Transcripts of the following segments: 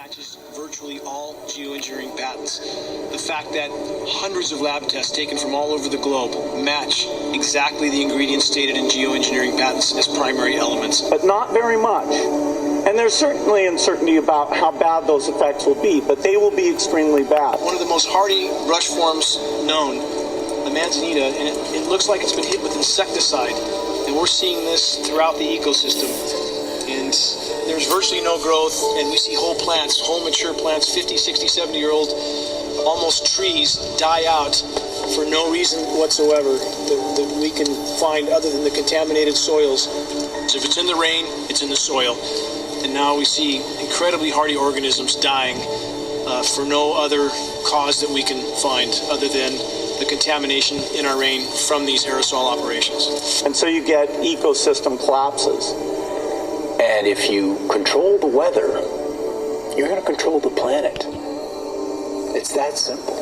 matches virtually all geoengineering patents. The fact that hundreds of lab tests taken from all over the globe match exactly the ingredients stated in geoengineering patents as primary elements. But not very much. And there's certainly uncertainty about how bad those effects will be, but they will be extremely bad. One of the most hardy rush forms known, the manzanita, and it looks like it's been hit with insecticide. And we're seeing this throughout the ecosystem. And there's virtually no growth, and we see whole plants, whole mature plants, 50, 60, 70-year-old, almost trees, die out for no reason whatsoever that we can find other than the contaminated soils. So if it's in the rain, it's in the soil. And now we see incredibly hardy organisms dying for no other cause that we can find other than the contamination in our rain from these aerosol operations. And so you get ecosystem collapses. And if you control the weather, you're going to control the planet. It's that simple.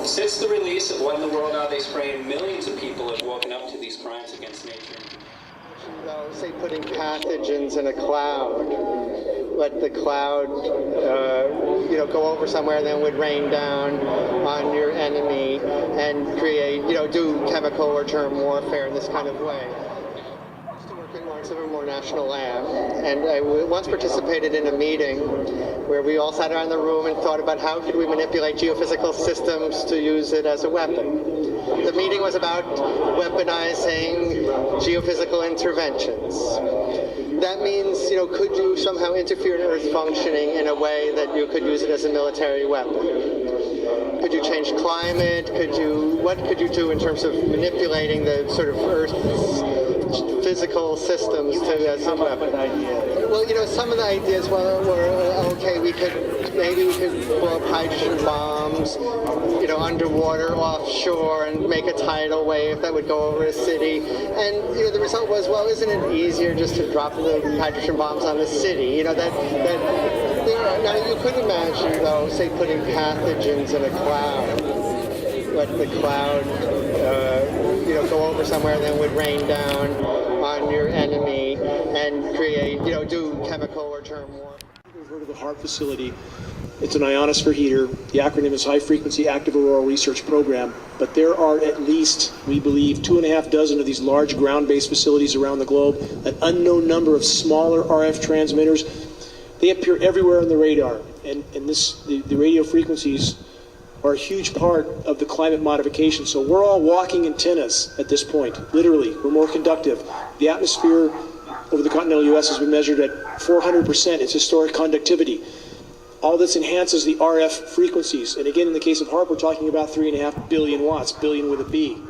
Since the release of What in the World Are They Spraying, millions of people have woken up to these crimes against nature. Say putting pathogens in a cloud, let the cloud, go over somewhere and then would rain down on your enemy and create, do chemical or germ warfare in this kind of way. I used to work at Lawrence Livermore National Lab, and I once participated in a meeting where we all sat around the room and thought about how could we manipulate geophysical systems to use it as a weapon. The meeting was about weaponizing geophysical interventions. That means, could you somehow interfere in Earth functioning in a way that you could use it as a military weapon? Could you change climate? What could you do in terms of manipulating the sort of Earth's physical systems as a weapon? Well, some of the ideas were okay, maybe we could blow up hydrogen bombs, underwater, offshore, and make a tidal wave that would go over a city. And, the result was, well, isn't it easier just to drop the hydrogen bombs on the city? Now, you could imagine, though, say, putting pathogens in a cloud. Let the cloud, go over somewhere and then would rain down on your enemy and create, do chemical or germ warfare. We've heard of the HARP facility. It's an ionosphere heater. The acronym is High Frequency Active Auroral Research Program. But there are at least, we believe, 2.5 dozen of these large ground-based facilities around the globe, an unknown number of smaller RF transmitters. They appear everywhere on the radar. And the radio frequencies are a huge part of the climate modification. So we're all walking antennas at this point, literally. We're more conductive. The atmosphere over the continental U.S. has been measured at 400% its historic conductivity. All this enhances the RF frequencies. And again, in the case of HARP, we're talking about 3.5 billion watts, billion with a B.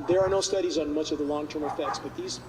There are no studies on much of the long-term effects, but these